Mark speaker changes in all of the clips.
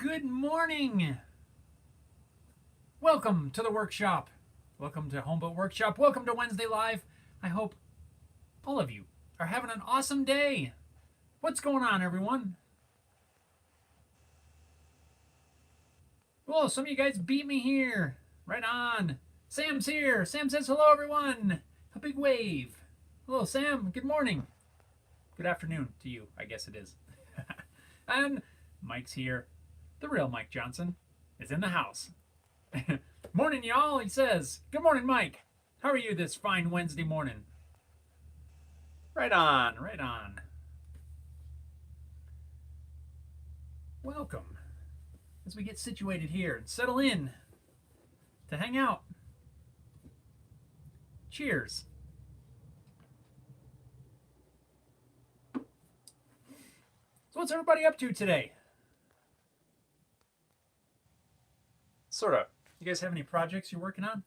Speaker 1: Good morning. Welcome to the workshop. Welcome to Homeboat Workshop. Welcome to Wednesday Live. I hope all of you are having an awesome day. What's going on, everyone? Well, some of you guys beat me here. Right on. Sam's here. Sam says hello, everyone. A big wave. Hello, Sam. Good morning. Good afternoon to you, I guess it is. And Mike's here. The real Mike Johnson is in the house. Morning, y'all, he says. Good morning, Mike. How are you this fine Wednesday morning? Right on, right on. Welcome as we get situated here and settle in to hang out. Cheers. So what's everybody up to today? Sort of. You guys have any projects you're working on?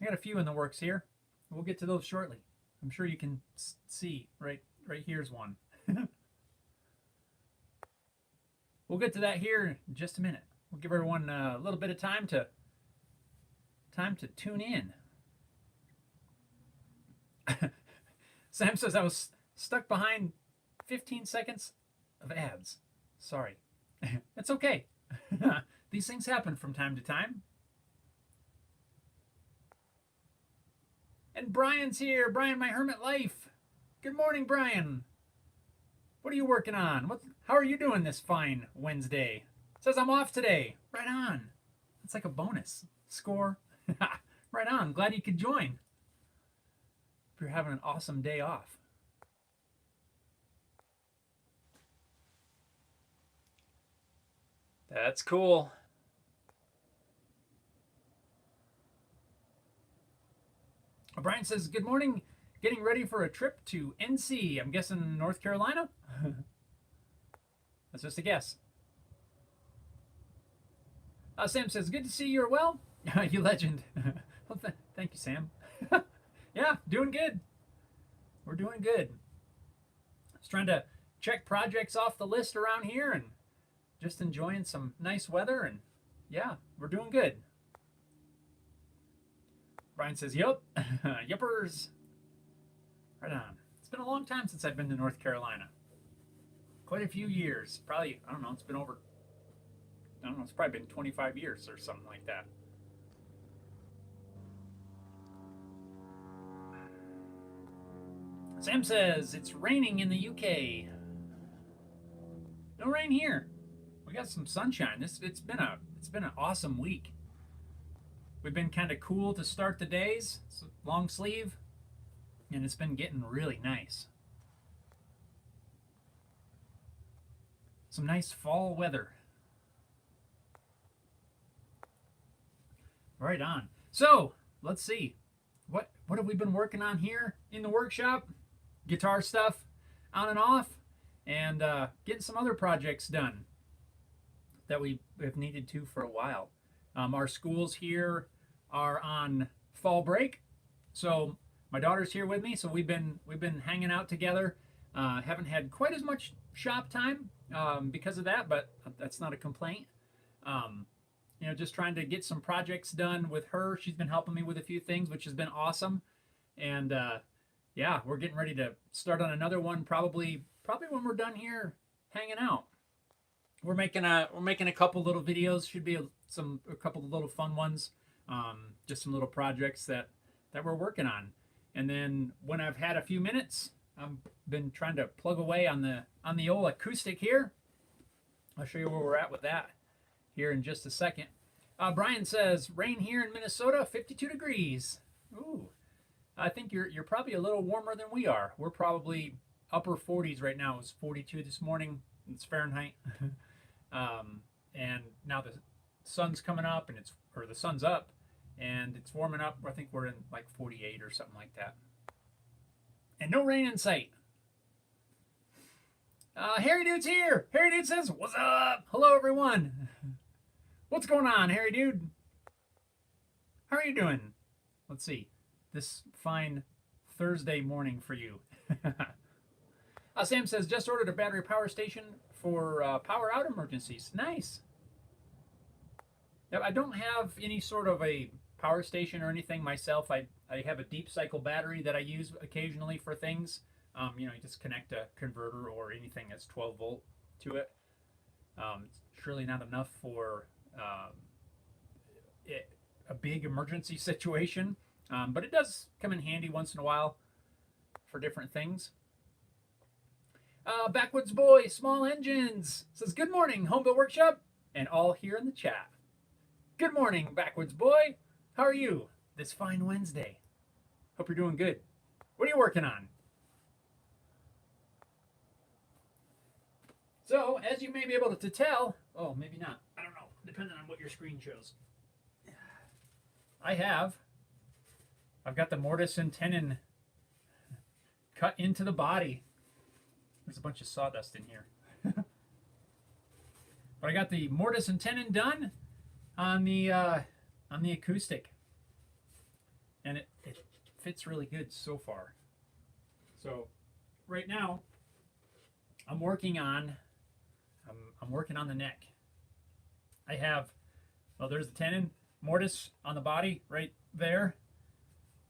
Speaker 1: I got a few in the works here. We'll get to those shortly. I'm sure you can see right here's one. We'll get to that here in just a minute. We'll give everyone a little bit of time to tune in. Sam says I was stuck behind 15 seconds of ads. Sorry. It's okay. These things happen from time to time. And Brian's here. Brian, my hermit life. Good morning, Brian. What are you working on? How are you doing this fine Wednesday? Says I'm off today. Right on. That's like a bonus score. Right on. Glad you could join. Hope you're having an awesome day off. That's cool. Brian says, good morning. Getting ready for a trip to NC. I'm guessing North Carolina? That's just a guess. Sam says, good to see you're well. You legend. Well, thank you, Sam. Yeah, doing good. We're doing good. Just trying to check projects off the list around here and just enjoying some nice weather, and yeah, we're doing good. Brian says, yup. Yuppers. Right on. It's been a long time since I've been to North Carolina. Quite a few years. Probably, I don't know, it's probably been 25 years or something like that. Sam says, it's raining in the UK. No rain here. We got some sunshine. It's been an awesome week. We've been kind of cool to start the days. It's a long sleeve, and it's been getting really nice. Some nice fall weather. Right on. So let's see. What have we been working on here in the workshop? Guitar stuff, on and off, and getting some other projects done that we have needed to for a while. Our schools here are on fall break, so my daughter's here with me. So we've been hanging out together. Haven't had quite as much shop time because of that, but that's not a complaint. Just trying to get some projects done with her. She's been helping me with a few things, which has been awesome. And yeah, we're getting ready to start on another one probably when we're done here hanging out. We're making a couple little videos. Should be a couple of little fun ones. Just some little projects that we're working on. And then when I've had a few minutes, I've been trying to plug away on the old acoustic here. I'll show you where we're at with that here in just a second. Brian says, rain here in Minnesota, 52 degrees. Ooh, I think you're probably a little warmer than we are. We're probably upper 40s right now. It was 42 this morning. It's Fahrenheit. And now the sun's coming up, the sun's up, and it's warming up. I think we're in like 48 or something like that. And no rain in sight. Harry Dude's here. Harry Dude says, what's up? Hello, everyone. What's going on, Harry Dude? How are you doing? Let's see. This fine Thursday morning for you. Sam says, just ordered a battery power station for power out emergencies. Nice. Yep, I don't have any sort of a power station or anything myself. I have a deep cycle battery that I use occasionally for things. You just connect a converter or anything that's 12 volt to it. It's surely not enough for a big emergency situation, but it does come in handy once in a while for different things. Backwoods Boy, Small Engines, says, good morning, Homeville Workshop, and all here in the chat. Good morning, Backwoods Boy. How are you this fine Wednesday? Hope you're doing good. What are you working on? So, as you may be able to tell, oh, maybe not, I don't know, depending on what your screen shows. I've got the mortise and tenon cut into the body. There's a bunch of sawdust in here. But I got the mortise and tenon done on the acoustic. And it fits really good so far. So right now I'm working on the neck. I have, well, there's the tenon, mortise on the body right there.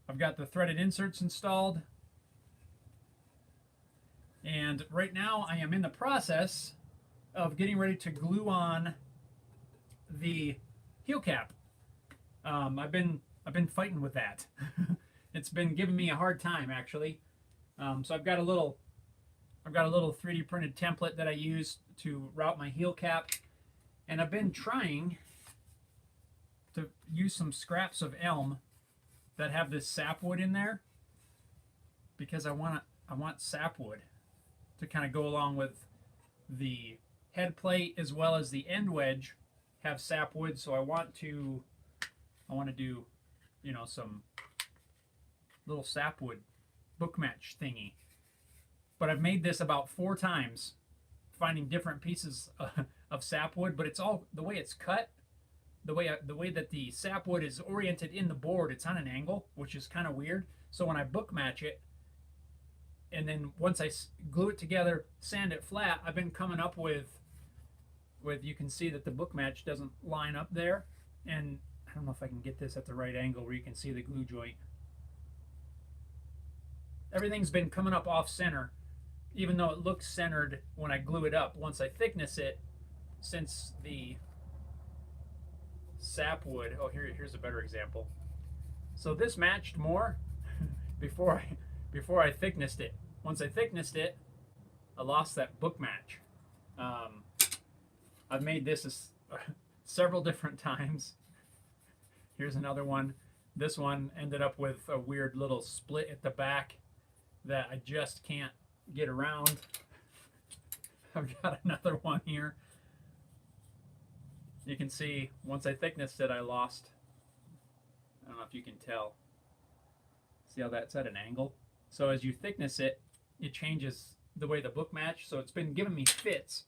Speaker 1: I've got the threaded inserts installed. And right now I am in the process of getting ready to glue on the heel cap. I've been fighting with that. It's been giving me a hard time, actually. So I've got a little 3D printed template that I use to route my heel cap, and I've been trying to use some scraps of elm that have this sapwood in there, because I want sapwood to kind of go along with the head plate as well as the end wedge have sapwood. So I want to do, some little sapwood book match thingy. But I've made this about 4 times, finding different pieces of sapwood, but it's all the way it's cut, the way that the sapwood is oriented in the board. It's on an angle, which is kind of weird. So when I book match it, and then once I glue it together, sand it flat, I've been coming up with you can see that the book match doesn't line up there, and I don't know if I can get this at the right angle where you can see the glue joint. Everything's been coming up off center, even though it looks centered when I glue it up. Once I thickness it, since the sapwood, oh, here's a better example. So this matched more before I thicknessed it. Once I thicknessed it, I lost that book match. I've made this several different times. Here's another one. This one ended up with a weird little split at the back that I just can't get around. I've got another one here. You can see once I thicknessed it, I lost. I don't know if you can tell. See how that's at an angle? So as you thickness it, it changes the way the book match. So it's been giving me fits.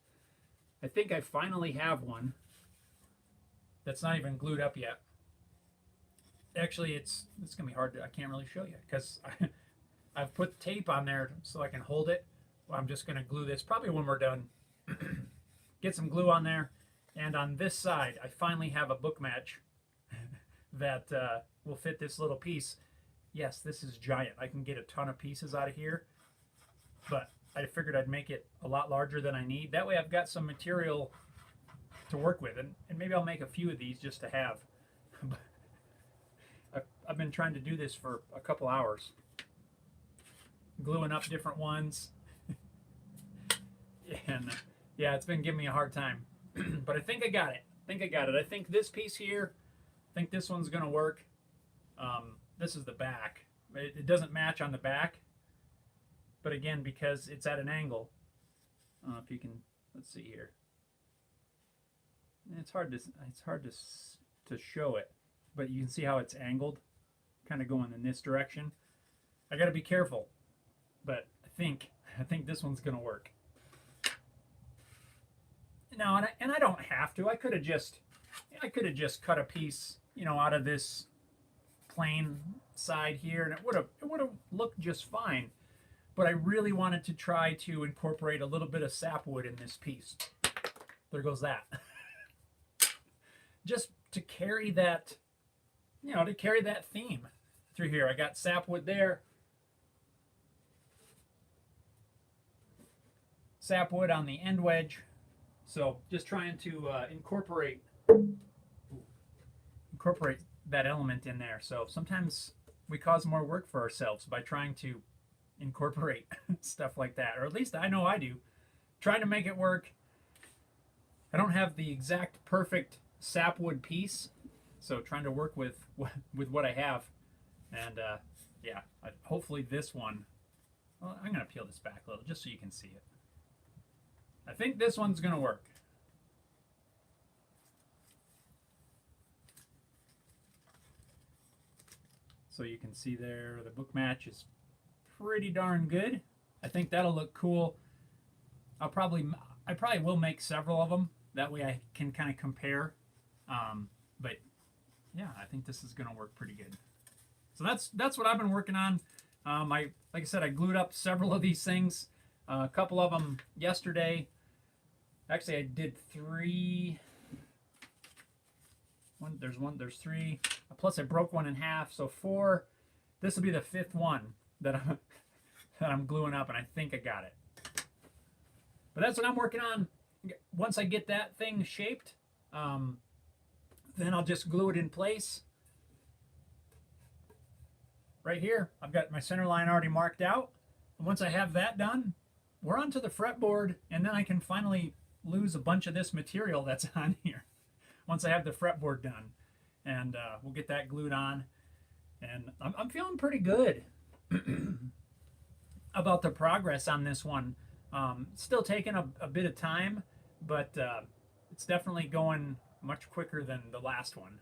Speaker 1: I think I finally have one that's not even glued up yet. Actually, it's gonna be hard to, I can't really show you because I've put tape on there so I can hold it. Well, I'm just gonna glue this probably when we're done. Get some glue on there, and on this side I finally have a book match that will fit this little piece. Yes, this is giant. I can get a ton of pieces out of here, but I figured I'd make it a lot larger than I need. That way I've got some material to work with, and maybe I'll make a few of these just to have. I've been trying to do this for a couple hours, gluing up different ones, and yeah, it's been giving me a hard time. But I think I got it. I think this piece here, I think this one's gonna work. This is the back. It doesn't match on the back, but again, because it's at an angle, I don't know if you can. Let's see here. It's hard to show it, but you can see how it's angled, kind of going in this direction. I got to be careful, but I think this one's gonna work. Now, and I don't have to. I could have just cut a piece, out of this plain side here, and it would have looked just fine. but I really wanted to try to incorporate a little bit of sapwood in this piece. There goes that. Just to carry that, to carry that theme through here. I got sapwood there. Sapwood on the end wedge. So just trying to incorporate that element in there. So sometimes we cause more work for ourselves by trying to incorporate stuff like that, or at least I know I do. Trying to make it work. I don't have the exact perfect sapwood piece, so trying to work with what I have, and yeah, hopefully this one. Well, I'm gonna peel this back a little just so you can see it. I think this one's gonna work. So you can see there the book match is pretty darn good. I think that'll look cool. I probably will make several of them. That way I can kind of compare. But yeah, I think this is going to work pretty good. So that's what I've been working on. Like I said, I glued up several of these things. A couple of them yesterday. Actually, I did 3. There's 3. Plus, I broke one in half, so 4. This will be the 5th one that I'm gluing up, and I think I got it. But that's what I'm working on. Once I get that thing shaped, then I'll just glue it in place. Right here, I've got my center line already marked out. And once I have that done, we're onto the fretboard, and then I can finally lose a bunch of this material that's on here. Once I have the fretboard done, and we'll get that glued on, and I'm feeling pretty good about the progress on this one. Still taking a bit of time, but it's definitely going much quicker than the last one.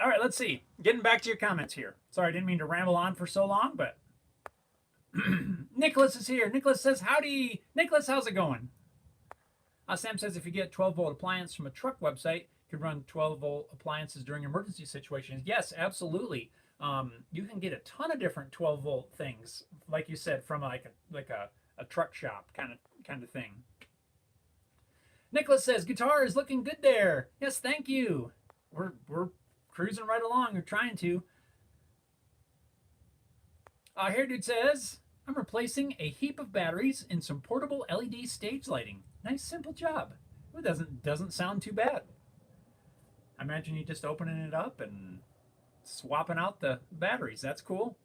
Speaker 1: All right, let's see. Getting back to your comments here. Sorry, I didn't mean to ramble on for so long, but Nicholas is here. Nicholas says, howdy. Nicholas, how's it going? Sam says, if you get 12-volt appliance from a truck website, you could run 12-volt appliances during emergency situations. Yes, absolutely. You can get a ton of different 12-volt things, like you said, from like a truck shop kind of thing. Nicholas says, guitar is looking good there. Yes, thank you. We're cruising right along. We're trying to. Hair Dude says, I'm replacing a heap of batteries in some portable LED stage lighting. Nice, simple job. It doesn't sound too bad. I imagine you just opening it up and swapping out the batteries. That's cool.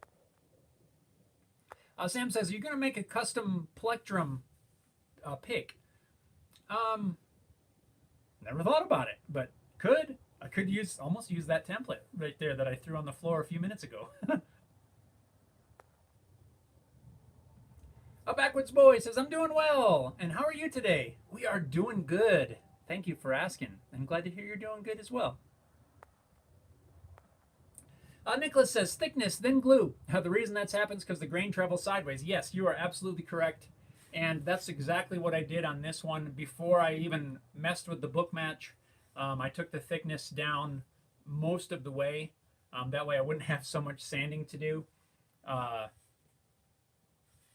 Speaker 1: Sam says, are you going to make a custom plectrum pick? Never thought about it, but could. I could almost use that template right there that I threw on the floor a few minutes ago. A Backwoods Boy says, I'm doing well. And how are you today? We are doing good. Thank you for asking. I'm glad to hear you're doing good as well. Nicholas says, thickness, then glue. The reason that's happened is because the grain travels sideways. Yes, you are absolutely correct. And that's exactly what I did on this one. Before I even messed with the book match, I took the thickness down most of the way. That way I wouldn't have so much sanding to do.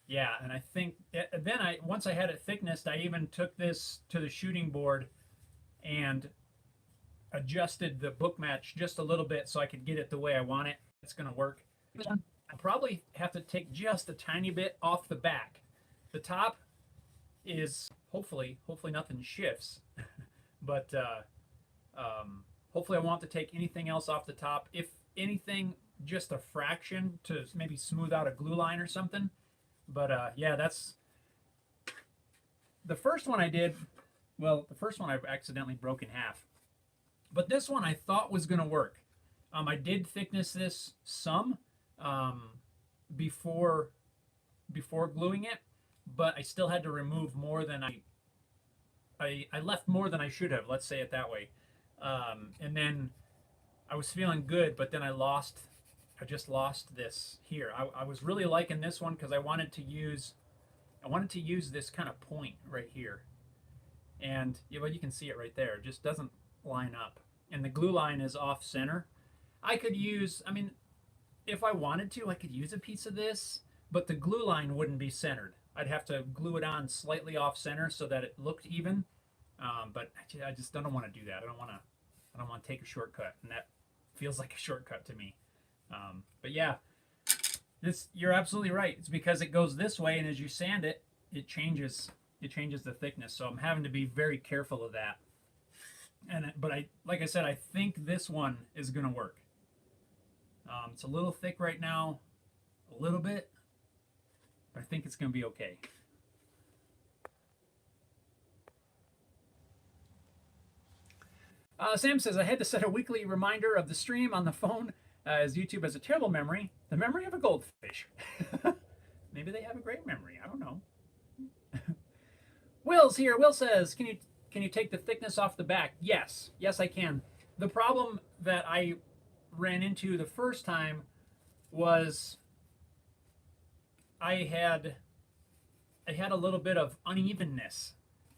Speaker 1: Yeah, and I think then once I had it thicknessed, I even took this to the shooting board and adjusted the book match just a little bit so I could get it the way I want it. It's going to work. I'll probably have to take just a tiny bit off the back. The top is hopefully nothing shifts, but hopefully I won't have to take anything else off the top. If anything, just a fraction to maybe smooth out a glue line or something. But yeah, that's the first one I did. Well, the first one I accidentally broke in half. But this one I thought was going to work. I did thickness this some before gluing it, but I still had to remove more than I left more than I should have. Let's say it that way. And then I was feeling good, but then I just lost this here. I was really liking this one because I wanted to use this kind of point right here. And yeah, well, you can see it right there. It just doesn't line up. And the glue line is off center. I could use, I mean, if I wanted to, I could use a piece of this. but the glue line wouldn't be centered. I'd have to glue it on slightly off center so that it looked even. But I just don't want to do that. I don't want to take a shortcut, and that feels like a shortcut to me. But yeah, you're absolutely right. It's because it goes this way, and as you sand it, it changes the thickness. So I'm having to be very careful of that. But like I said, I think this one is going to work. It's a little thick right now, a little bit, but I think it's going to be okay. Sam says, I had to set a weekly reminder of the stream on the phone as YouTube has a terrible memory, the memory of a goldfish. Maybe they have a great memory. I don't know. Will's here. Will says, can you take the thickness off the back? Yes. Yes, I can. The problem that I ran into the first time was I had a little bit of unevenness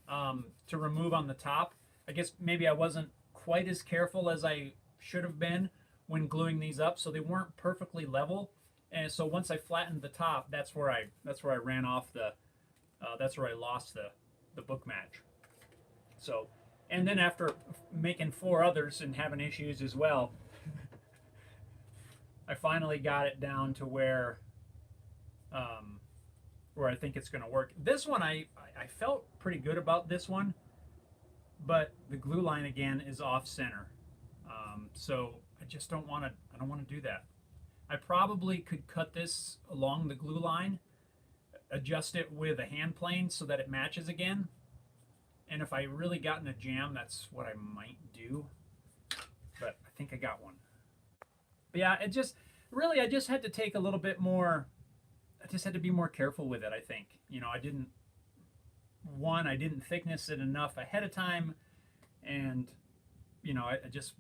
Speaker 1: to remove on the top. I guess maybe I wasn't quite as careful as I should have been when gluing these up, so they weren't perfectly level. And so once I flattened the top, that's where I ran off that's where I lost the book match. So, and then after making 4 others and having issues as well, I finally got it down to where I think it's going to work. This one I felt pretty good about this one, but the glue line again is off center. So I just don't want to do that. I probably could cut this along the glue line, adjust it with a hand plane so that it matches again. And if I really got in a jam, that's what I might do. But I think I got one. But yeah, I just had to take a little bit more. I just had to be more careful with it, I think. I didn't thickness it enough ahead of time. And, I just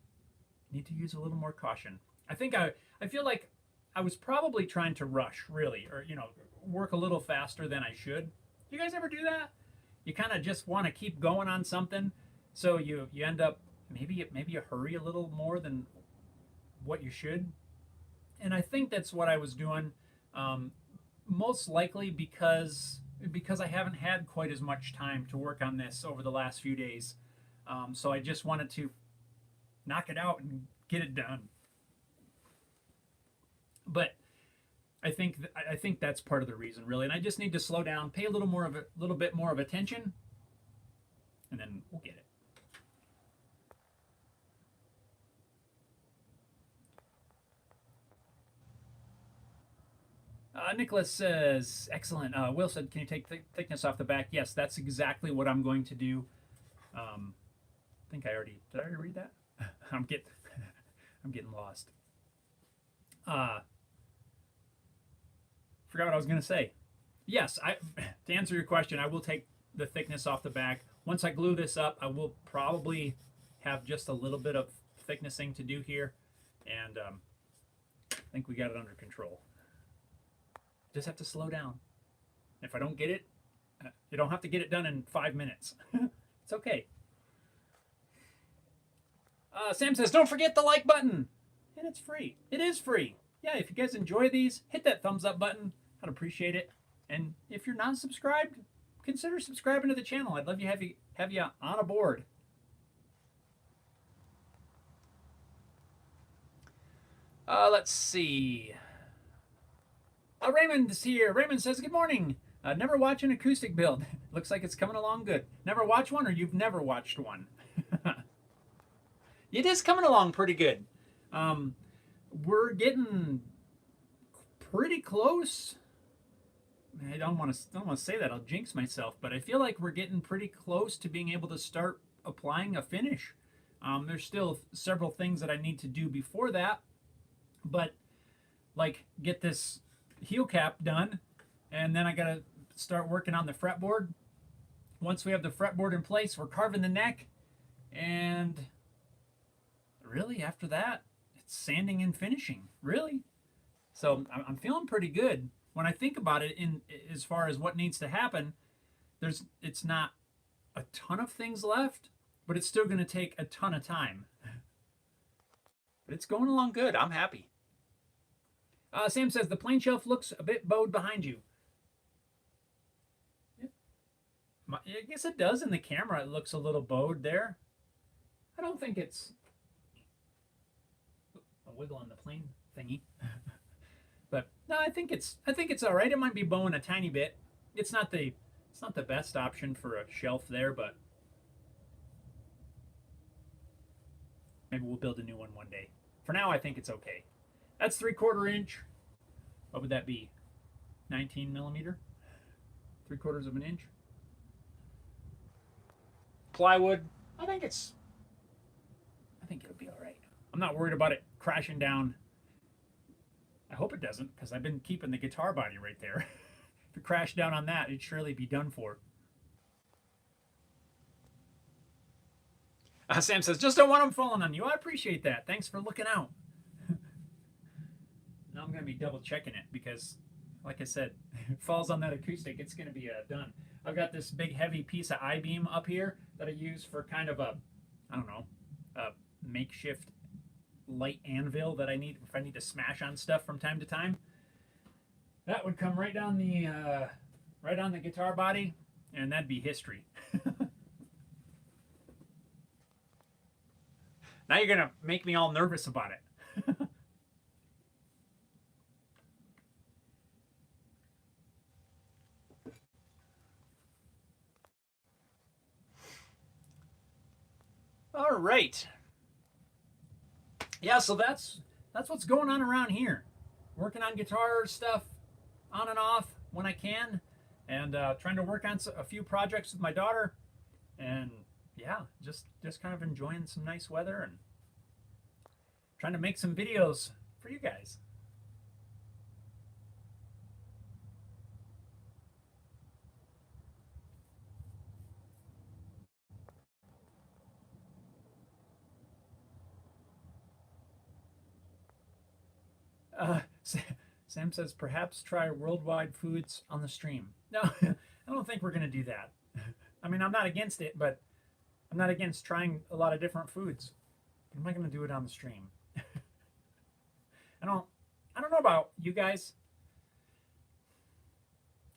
Speaker 1: need to use a little more caution. I feel like I was probably trying to rush, really, or, work a little faster than I should. You guys ever do that? You kind of just want to keep going on something, so you end up maybe you hurry a little more than what you should. And I think that's what I was doing, most likely because I haven't had quite as much time to work on this over the last few days. So I just wanted to knock it out and get it done. But I think that's part of the reason, really. And I just need to slow down, pay a little bit more of attention, and then we'll get it. Nicholas says, excellent. Will said, can you take thickness off the back? Yes, that's exactly what I'm going to do. I think did I already read that? I'm getting lost. Forgot what I was going to say. Yes, to answer your question, I will take the thickness off the back. Once I glue this up, I will probably have just a little bit of thicknessing to do here, and I think we got it under control. Just have to slow down. If I don't get it, you don't have to get it done in 5 minutes. It's okay. Sam says, don't forget the like button. And it's free. It is free. Yeah, if you guys enjoy these, hit that thumbs up button. I'd appreciate it. And if you're not subscribed, consider subscribing to the channel. I'd love to have you on a board. Let's see. Raymond is here. Raymond says, good morning. Never watch an acoustic build. Looks like it's coming along good. Never watch one, or you've never watched one? It is coming along pretty good. We're getting pretty close. I don't want to say that. I'll jinx myself, but I feel like we're getting pretty close to being able to start applying a finish. There's still several things that I need to do before that, but like get this heel cap done, and then I gotta start working on the fretboard. Once we have the fretboard in place, we're carving the neck, and really after that, it's sanding and finishing, really. So I'm feeling pretty good. When I think about it, in as far as what needs to happen, it's not a ton of things left, but it's still going to take a ton of time. But it's going along good. I'm happy. Sam says the plain shelf looks a bit bowed behind you. I guess it does in the camera. It looks a little bowed there. I don't think it's a wiggle on the plane thingy. But no, I think it's all right. It might be bowing a tiny bit. It's not the best option for a shelf there, but maybe we'll build a new one day. For now, I think it's okay. That's 3/4 inch. What would that be? 19 millimeter? 3/4 of an inch. Plywood. I think it'll be all right. I'm not worried about it crashing down. I hope it doesn't, because I've been keeping the guitar body right there. If it crashed down on that, it'd surely be done for. Sam says, just don't want them falling on you. I appreciate that. Thanks for looking out. Now I'm going to be double checking it because, like I said, if it falls on that acoustic, it's going to be done. I've got this big heavy piece of I-beam up here that I use for kind of a, I don't know, a makeshift light anvil that I need if I need to smash on stuff from time to time. That would come right down the guitar body, and that'd be history. Now you're gonna make me all nervous about it. All right. Yeah, so that's what's going on around here. Working on guitar stuff on and off when I can, and trying to work on a few projects with my daughter, and yeah, just kind of enjoying some nice weather and trying to make some videos for you guys. Sam says, perhaps try worldwide foods on the stream. No, I don't think we're going to do that. I mean, I'm not against it, but I'm not against trying a lot of different foods. But I'm not going to do it on the stream. I don't know about you guys.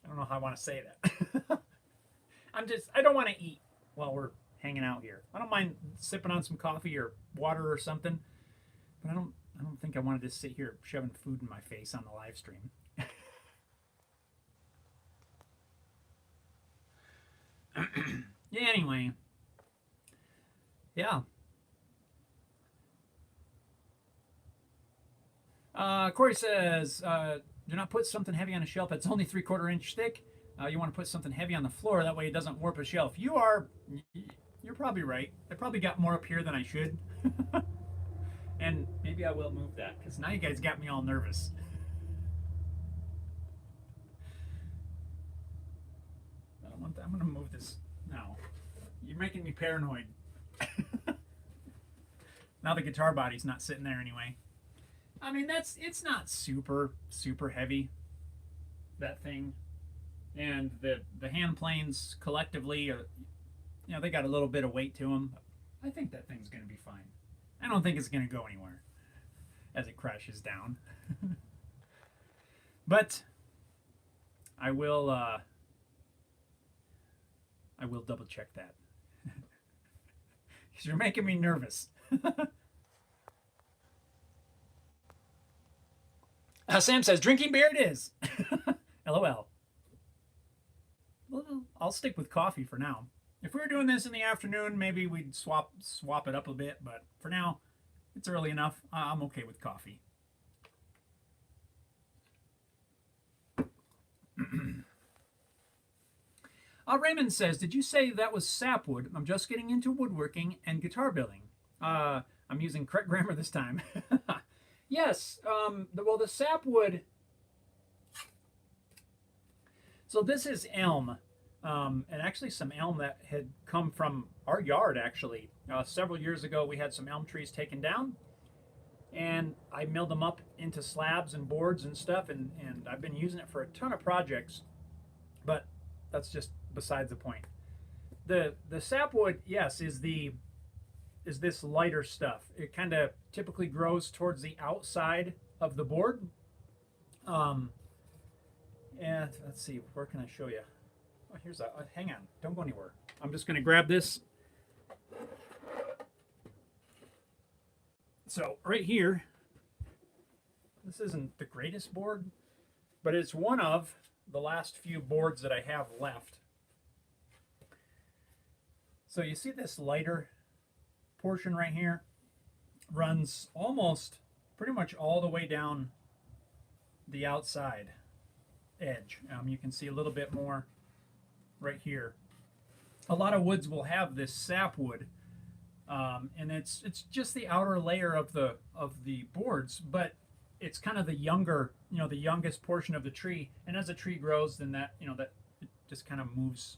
Speaker 1: I don't know how I want to say that. I don't want to eat while we're hanging out here. I don't mind sipping on some coffee or water or something, but I don't think I wanted to sit here shoving food in my face on the live stream. Yeah, anyway. Yeah. Corey says, do not put something heavy on a shelf that's only 3/4 inch thick. You want to put something heavy on the floor, that way it doesn't warp a shelf. You're probably right. I probably got more up here than I should. And maybe I will move that, because now you guys got me all nervous. I'm going to move this now. You're making me paranoid. Now the guitar body's not sitting there anyway. I mean, it's not super heavy, that thing. And the hand planes collectively are, they got a little bit of weight to them. I think that thing's going to be fine. I don't think it's going to go anywhere as it crashes down. But I will double check that. Because you're making me nervous. Sam says, drinking beer it is. LOL. Well, I'll stick with coffee for now. If we were doing this in the afternoon, maybe we'd swap it up a bit, but for now, it's early enough. I'm okay with coffee. Raymond says, did you say that was sapwood? I'm just getting into woodworking and guitar building. I'm using correct grammar this time. Yes, the sapwood. So this is elm. And actually some elm that had come from our yard, actually. Several years ago, we had some elm trees taken down, and I milled them up into slabs and boards and stuff, and I've been using it for a ton of projects, but that's just besides the point. The sapwood, yes, is this lighter stuff. It kind of typically grows towards the outside of the board, Um, and let's see, where can I show you? Oh, here's a, hang on, don't go anywhere. I'm just going to grab this. So right here, this isn't the greatest board, but it's one of the last few boards that I have left. So you see this lighter portion right here runs almost pretty much all the way down the outside edge. You can see a little bit more right here. A lot of woods will have this sapwood, and it's just the outer layer of the boards, but it's kind of the younger, the youngest portion of the tree. And as the tree grows, then that that it just kind of moves.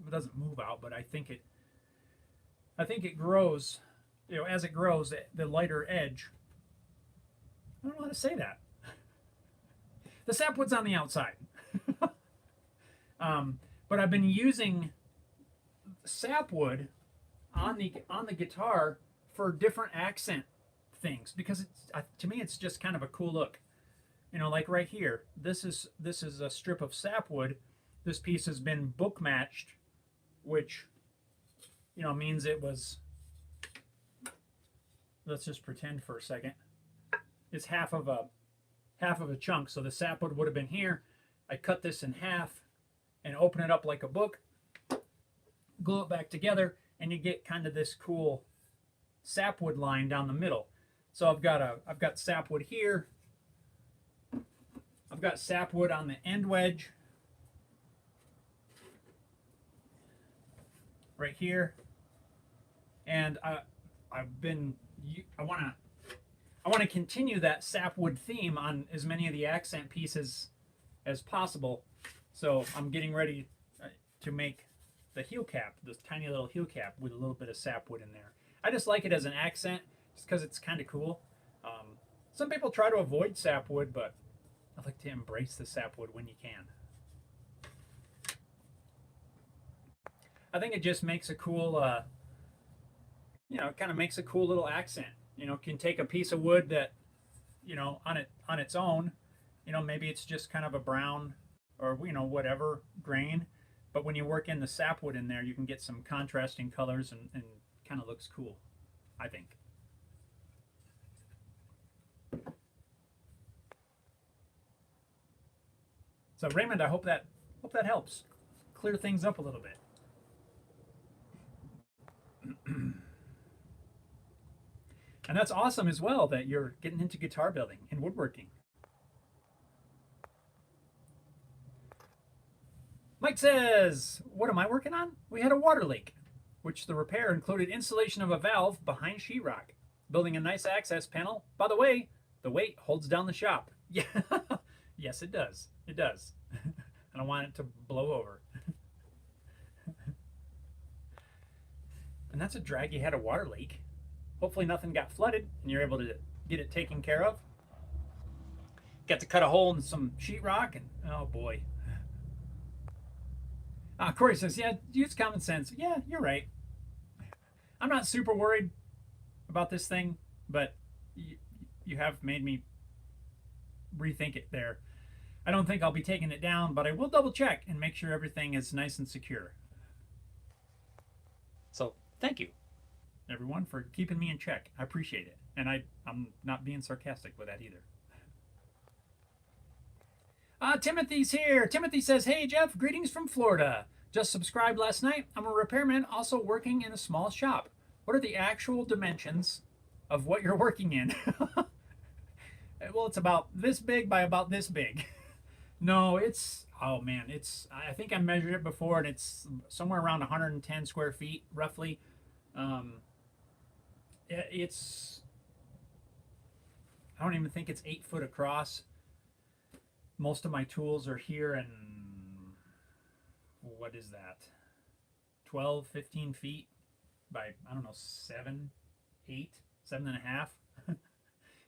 Speaker 1: It doesn't move out, but I think it grows. As it grows, the lighter edge. I don't know how to say that. The sapwood's on the outside. But I've been using sapwood on the guitar for different accent things because to me it's just kind of a cool look. Like right here, this is a strip of sapwood. This piece has been book matched, which means it was. Let's just pretend for a second. It's half of a chunk, so the sapwood would have been here. I cut this in half and open it up like a book, glue it back together, and you get kind of this cool sapwood line down the middle. So I've got sapwood here. I've got sapwood on the end wedge right here, and I want to continue that sapwood theme on as many of the accent pieces as possible. So I'm getting ready to make the heel cap, this tiny little heel cap with a little bit of sapwood in there. I just like it as an accent just because it's kind of cool. Some people try to avoid sapwood, but I like to embrace the sapwood when you can. I think it just makes a cool, it kind of makes a cool little accent. Can take a piece of wood that, on its own, maybe it's just kind of a brown or, whatever grain. But when you work in the sapwood in there, you can get some contrasting colors and kind of looks cool, I think. So Raymond, I hope that helps clear things up a little bit. And that's awesome as well that you're getting into guitar building and woodworking. Mike says, what am I working on? We had a water leak, which the repair included installation of a valve behind sheetrock, building a nice access panel. By the way, the weight holds down the shop. Yeah, yes, it does. It does. I don't want it to blow over. And that's a drag. You had a water leak. Hopefully nothing got flooded and you're able to get it taken care of. Got to cut a hole in some sheetrock and oh boy. Corey says, yeah, use common sense. Yeah, you're right. I'm not super worried about this thing, but you have made me rethink it there. I don't think I'll be taking it down, but I will double check and make sure everything is nice and secure. So thank you, everyone, for keeping me in check. I appreciate it. And I'm not being sarcastic with that either. Timothy's here. Timothy says, hey, Jeff, greetings from Florida. Just subscribed last night. I'm a repairman also working in a small shop. What are the actual dimensions of what you're working in? Well, it's about this big by about this big. No, it's, oh man, it's, I think I measured it before and it's somewhere around 110 square feet, roughly. It's, I don't even think it's 8 foot across. Most of my tools are here and what is that? 12, 15 feet by, I don't know, 7, 8, 7.5.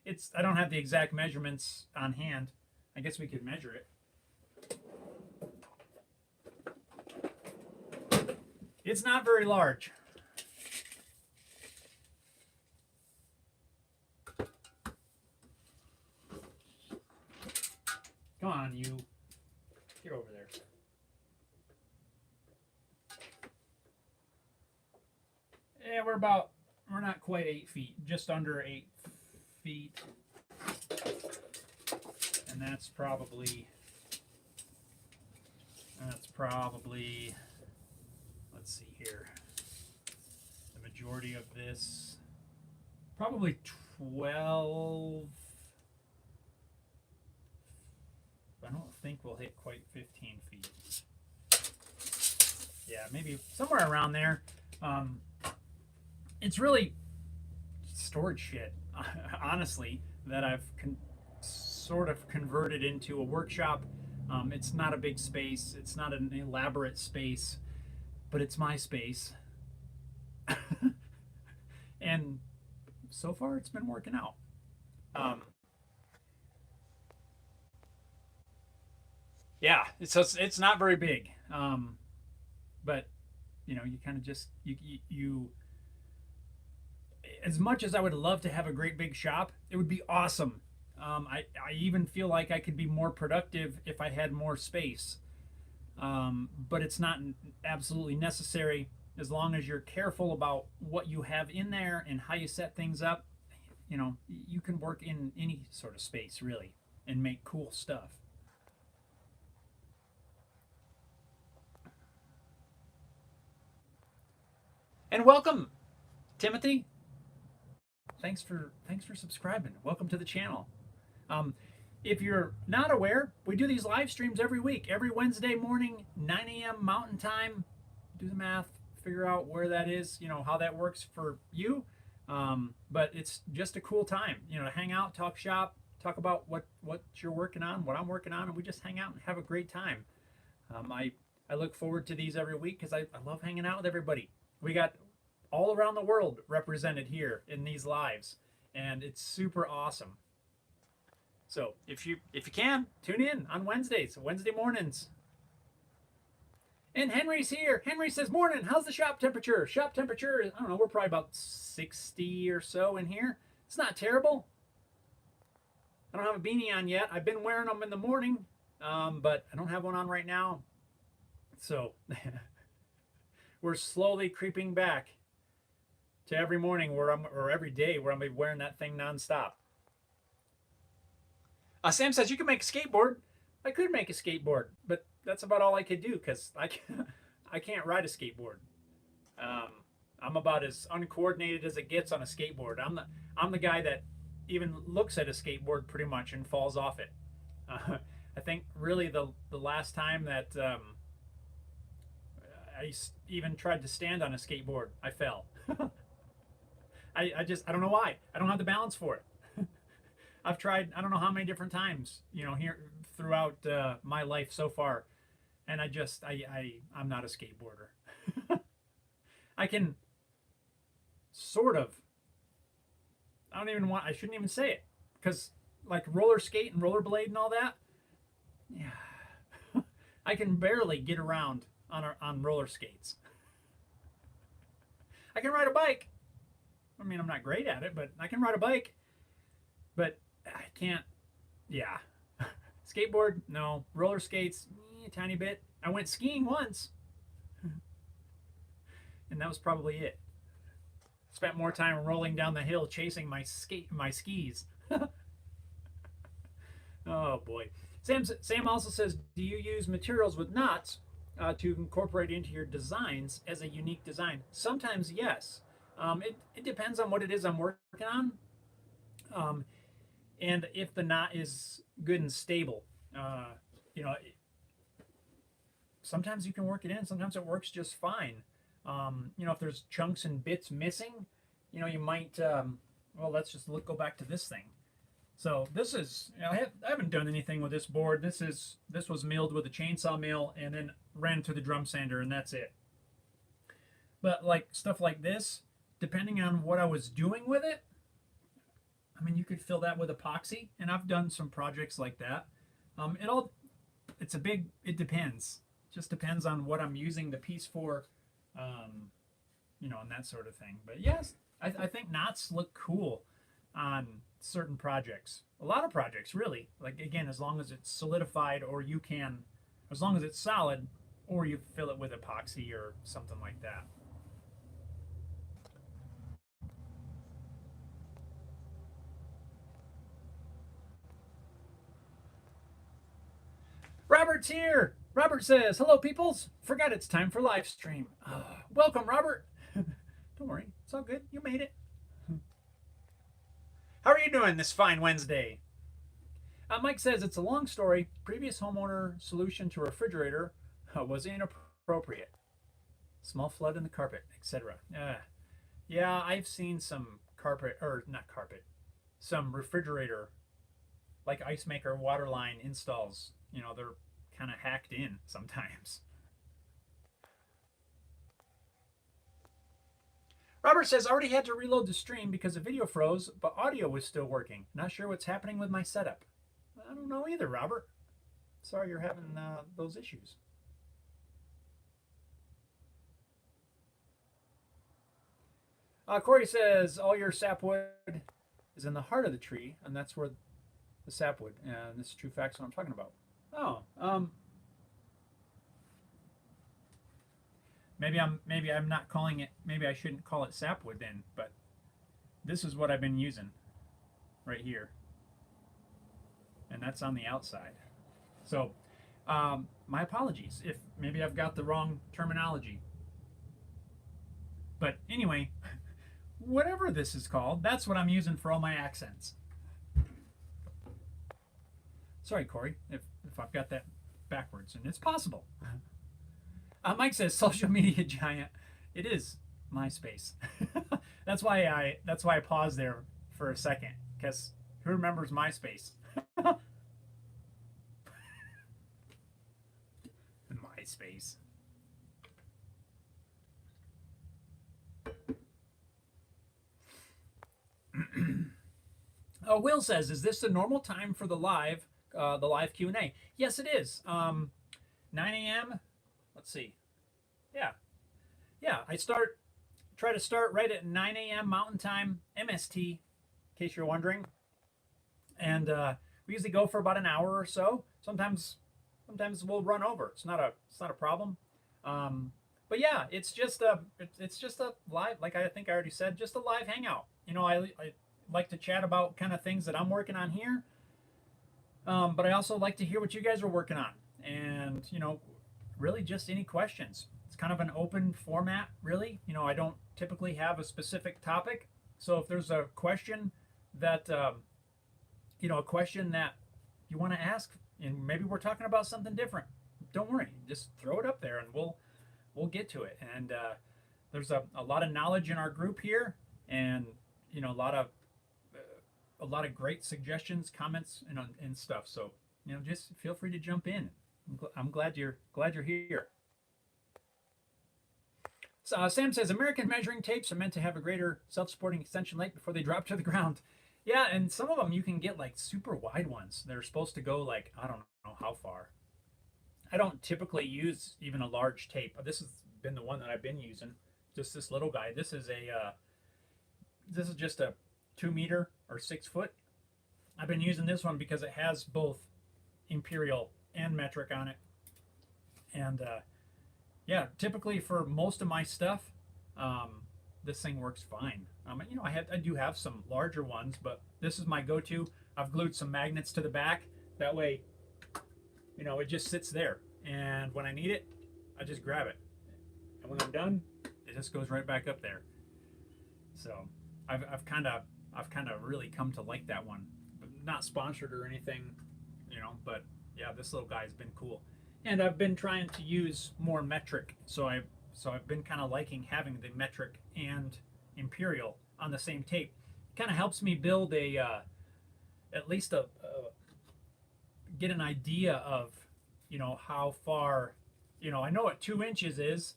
Speaker 1: It's, I don't have the exact measurements on hand. I guess we could measure it. It's not very large. Yeah, we're not quite 8 feet, just under 8 feet. And that's probably, let's see here, the majority of this, probably 12. I don't think we'll hit quite 15 feet. Yeah, maybe somewhere around there. It's really storage shit, honestly, that I've sort of converted into a workshop. It's not a big space. It's not an elaborate space, but it's my space. And so far, it's been working out. Yeah, it's not very big, but you kind of just you. As much as I would love to have a great big shop, it would be awesome. I even feel like I could be more productive if I had more space. But it's not absolutely necessary as long as you're careful about what you have in there and how you set things up. You can work in any sort of space really and make cool stuff. And welcome, Timothy. Thanks for subscribing. Welcome to the channel. If you're not aware, we do these live streams every week, every Wednesday morning, 9 a.m. Mountain Time. Do the math, figure out where that is, how that works for you. But it's just a cool time, to hang out, talk shop, talk about what you're working on, what I'm working on, and we just hang out and have a great time. I look forward to these every week because I love hanging out with everybody. We got all around the world represented here in these lives, and it's super awesome. So if you can, tune in on Wednesdays, Wednesday mornings. And Henry's here. Henry says, "Morning. How's the shop temperature?" Shop temperature, I don't know, we're probably about 60 or so in here. It's not terrible. I don't have a beanie on yet. I've been wearing them in the morning, but I don't have one on right now. So we're slowly creeping back to every morning or every day where I'm gonna be wearing that thing nonstop. Sam says you can make a skateboard. I could make a skateboard, but that's about all I could do because I can't ride a skateboard. I'm about as uncoordinated as it gets on a skateboard. I'm the guy that even looks at a skateboard pretty much and falls off it. I think really the last time that I even tried to stand on a skateboard, I fell. I don't know why. I don't have the balance for it. I've tried I don't know how many different times, here throughout my life so far, and I'm not a skateboarder. I can sort of. I shouldn't even say it because like roller skate and rollerblade and all that. Yeah, I can barely get around on roller skates. I can ride a bike. I mean, I'm not great at it, but I can ride a bike. But I can't. Yeah, skateboard, no. Roller skates, a tiny bit. I went skiing once, and that was probably it. Spent more time rolling down the hill chasing my skis. Oh boy. Sam also says, do you use materials with knots to incorporate into your designs as a unique design? Sometimes yes. It depends on what it is I'm working on. And if the knot is good and stable, sometimes you can work it in. Sometimes it works just fine. If there's chunks and bits missing, you might. Well, let's just go back to this thing. So this is. I haven't done anything with this board. This was milled with a chainsaw mill and then ran through the drum sander, and that's it. But like stuff like this, depending on what I was doing with it, I mean, you could fill that with epoxy, and I've done some projects like that. It depends. Just depends on what I'm using the piece for, and that sort of thing. But yes, I think knots look cool on certain projects. A lot of projects, really. Like, again, as long as it's solidified as long as it's solid, or you fill it with epoxy or something like that. Robert's here. Robert says, hello, peoples. Forgot it's time for live stream. Welcome, Robert. Don't worry. It's all good. You made it. How are you doing this fine Wednesday? Mike says, it's a long story. Previous homeowner solution to refrigerator was inappropriate. Small flood in the carpet, etc. Yeah, I've seen some carpet, or not carpet, some refrigerator, like ice maker water line installs. You know, they're kind of hacked in sometimes. Robert says, already had to reload the stream because the video froze, but audio was still working. Not sure what's happening with my setup. I don't know either, Robert. Sorry you're having those issues. Corey says, all your sapwood is in the heart of the tree, and that's where the sapwood, and this is true facts what I'm talking about. Oh, maybe I'm not calling it, maybe I shouldn't call it sapwood then, but this is what I've been using right here. And that's on the outside. So, my apologies if maybe I've got the wrong terminology. But anyway, whatever this is called, that's what I'm using for all my accents. Sorry, Corey, if I've got that backwards, and it's possible. Mike says, social media giant. It is MySpace. that's why I paused there for a second, because who remembers MySpace? MySpace. Will says, is this the normal time for the live Q&A? Yes, it is. 9 a.m. Let's see. Yeah, I try to start right at 9 a.m. Mountain Time, MST, in case you're wondering. And we usually go for about an hour or so. Sometimes we'll run over. It's not a problem. But yeah, it's just a live, like I think I already said, just a live hangout. You know, I like to chat about kind of things that I'm working on here. But I also like to hear what you guys are working on, and you know, really just any questions. It's kind of an open format, really. You know, I don't typically have a specific topic, so if there's a question that you want to ask, and maybe we're talking about something different, don't worry, just throw it up there, and we'll get to it. And there's a lot of knowledge in our group here, and you know, a lot of great suggestions, comments, and stuff. So you know, just feel free to jump in. I'm glad you're here. So, Sam says American measuring tapes are meant to have a greater self-supporting extension length before they drop to the ground. Yeah, and some of them you can get like super wide ones. They're supposed to go like, I don't know how far. I don't typically use even a large tape. This has been the one that I've been using. Just this little guy. This is just a 2 meter or 6 foot. I've been using this one because it has both imperial and metric on it. And yeah, typically for most of my stuff, this thing works fine. You know, I do have some larger ones, but this is my go-to. I've glued some magnets to the back. That way, you know, it just sits there. And when I need it, I just grab it. And when I'm done, it just goes right back up there. So I've kind of really come to like that one. But not sponsored or anything, you know, but yeah, this little guy's been cool. And I've been trying to use more metric, so I've been kind of liking having the metric and imperial on the same tape. Kind of helps me build at least get an idea of, you know, how far, you know, I know what 2 inches is.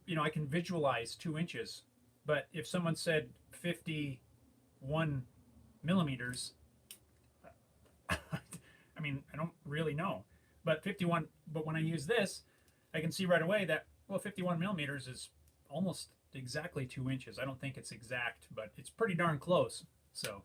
Speaker 1: You know, I can visualize 2 inches, but if someone said 51 millimeters, I mean, I don't really know. But when I use this, I can see right away that, well, 51 millimeters is almost exactly 2 inches. I don't think it's exact, but it's pretty darn close. So.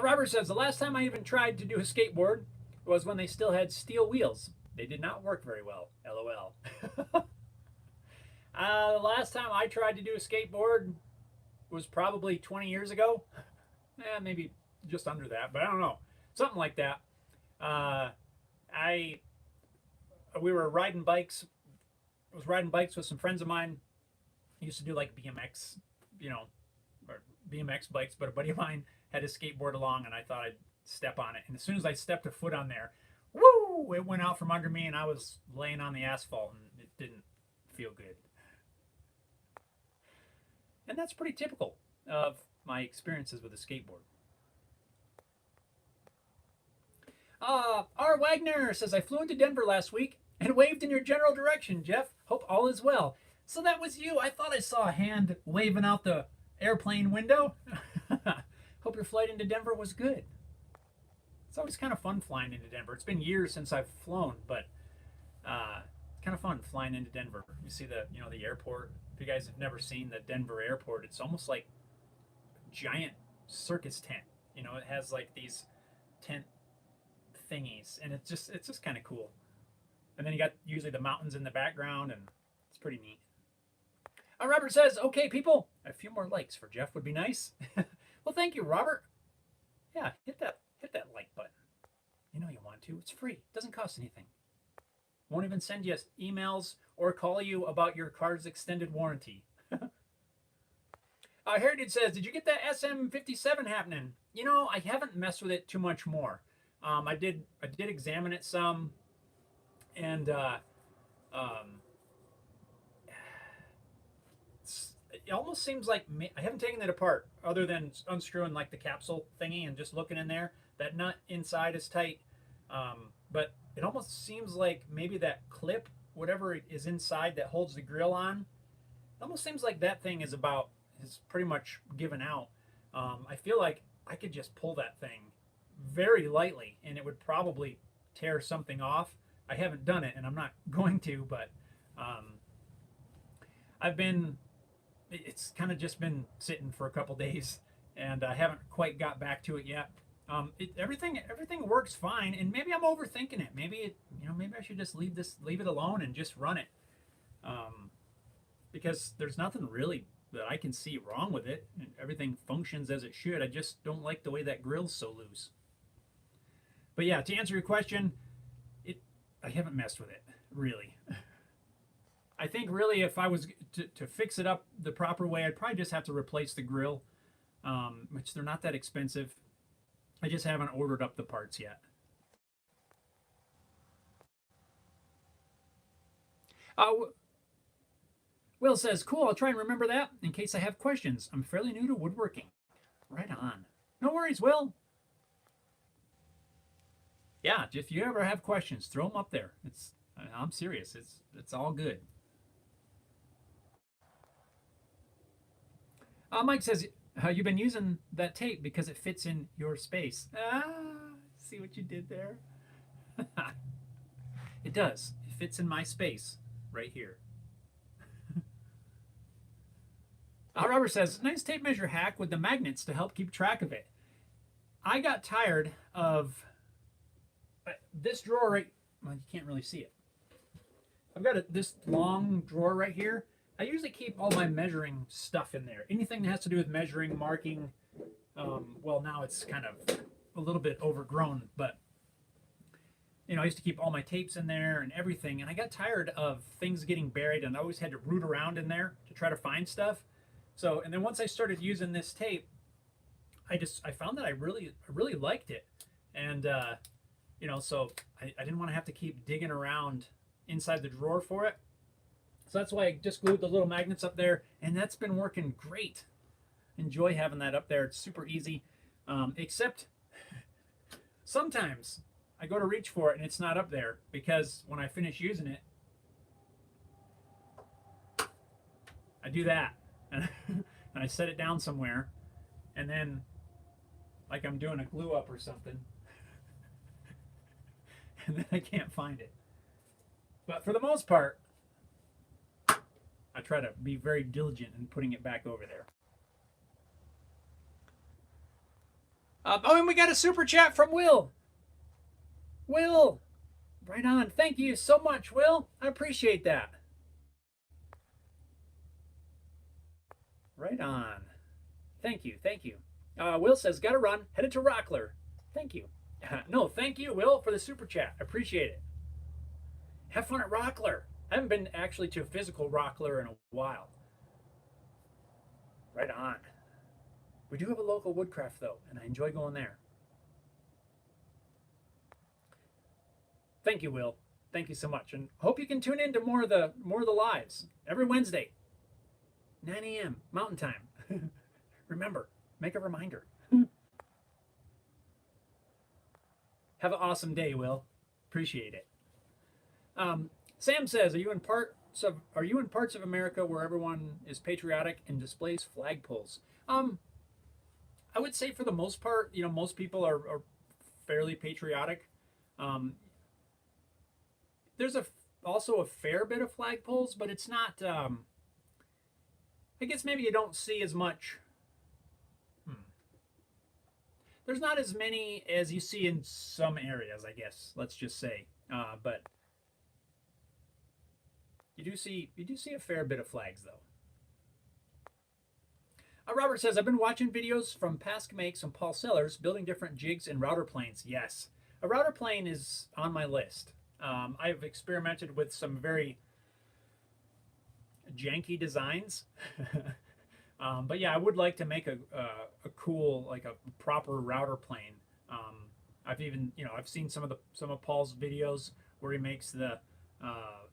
Speaker 1: Robert says, the last time I even tried to do a skateboard was when they still had steel wheels. They did not work very well, LOL. The last time I tried to do a skateboard was probably 20 years ago. Maybe just under that, but I don't know. Something like that. Uh, I we were riding bikes. I was riding bikes with some friends of mine. I used to do like BMX, you know, or BMX bikes, but a buddy of mine had his skateboard along, and I thought I'd step on it. And as soon as I stepped a foot on there, woo! It went out from under me, and I was laying on the asphalt, and it didn't feel good. And that's pretty typical of my experiences with a skateboard. R. Wagner says, I flew into Denver last week and waved in your general direction, Jeff. Hope all is well. So that was you. I thought I saw a hand waving out the airplane window. Hope your flight into Denver was good. It's always kind of fun flying into Denver. It's been years since I've flown, but it's kind of fun flying into Denver. You see the airport. If you guys have never seen the Denver airport, it's almost like a giant circus tent. It has like these tent thingies, and it's just kind of cool. And then you got usually the mountains in the background, and it's pretty neat. Robert says, okay, people, a few more likes for Jeff would be nice. Well, thank you, Robert. Yeah, hit that like button. You know you want to. It's free. It doesn't cost anything. Won't even send you emails or call you about your car's extended warranty. Heritage says, did you get that SM57 happening? I haven't messed with it too much more. I did examine it some, and it almost seems like I haven't taken it apart other than unscrewing like the capsule thingy and just looking in there. That nut inside is tight, but it almost seems like maybe that clip, whatever is inside that holds the grill on, it almost seems like that thing is pretty much given out. I feel like I could just pull that thing very lightly and it would probably tear something off. I haven't done it and I'm not going to, but it's kind of just been sitting for a couple days and I haven't quite got back to it yet. Everything works fine, and maybe I'm overthinking it. Maybe I should just leave it alone and just run it, because there's nothing really that I can see wrong with it, and everything functions as it should. I just don't like the way that grill's so loose. But yeah, to answer your question, I haven't messed with it really. I think really if I was to fix it up the proper way, I'd probably just have to replace the grill, which they're not that expensive. I just haven't ordered up the parts yet. Will says, cool, I'll try and remember that in case I have questions. I'm fairly new to woodworking. Right on. No worries, Will. Yeah, if you ever have questions, throw them up there. I'm serious. It's all good. Mike says, you've been using that tape because it fits in your space. See what you did there? It does. It fits in my space right here. Robert says, nice tape measure hack with the magnets to help keep track of it. I got tired of this drawer right. Well, you can't really see it. I've got this long drawer right here. I usually keep all my measuring stuff in there. Anything that has to do with measuring, marking. Well, now it's kind of a little bit overgrown, but I used to keep all my tapes in there and everything. And I got tired of things getting buried, and I always had to root around in there to try to find stuff. And then once I started using this tape, I found that I really liked it, and so I didn't want to have to keep digging around inside the drawer for it. So that's why I just glued the little magnets up there, and that's been working great. Enjoy having that up there. It's super easy, except sometimes I go to reach for it and it's not up there because when I finish using it, I do that and I set it down somewhere, and then like I'm doing a glue up or something, and then I can't find it. But for the most part, I try to be very diligent in putting it back over there. And we got a super chat from Will. Will, right on. Thank you so much, Will. I appreciate that. Right on. Thank you. Thank you. Will says, gotta run. Headed to Rockler. Thank you. No, thank you, Will, for the super chat. I appreciate it. Have fun at Rockler. I haven't been actually to a physical Rockler in a while. Right on. We do have a local Woodcraft, though, and I enjoy going there. Thank you, Will. Thank you so much, and hope you can tune in to more of the lives every Wednesday, 9 a.m. Mountain Time. Remember, make a reminder. Have an awesome day, Will. Appreciate it. Sam says, are you in parts of America where everyone is patriotic and displays flagpoles? I would say for the most part, most people are fairly patriotic. Um, there's also a fair bit of flagpoles, but it's not. I guess maybe you don't see as much. There's not as many as you see in some areas, I guess. Let's just say, but you do see a fair bit of flags though. Robert says, I've been watching videos from Pask Makes and Paul Sellers building different jigs and router planes. Yes, a router plane is on my list. I've experimented with some very janky designs. But yeah, I would like to make a cool, like a proper router plane. I've even, I've seen some of Paul's videos where he makes the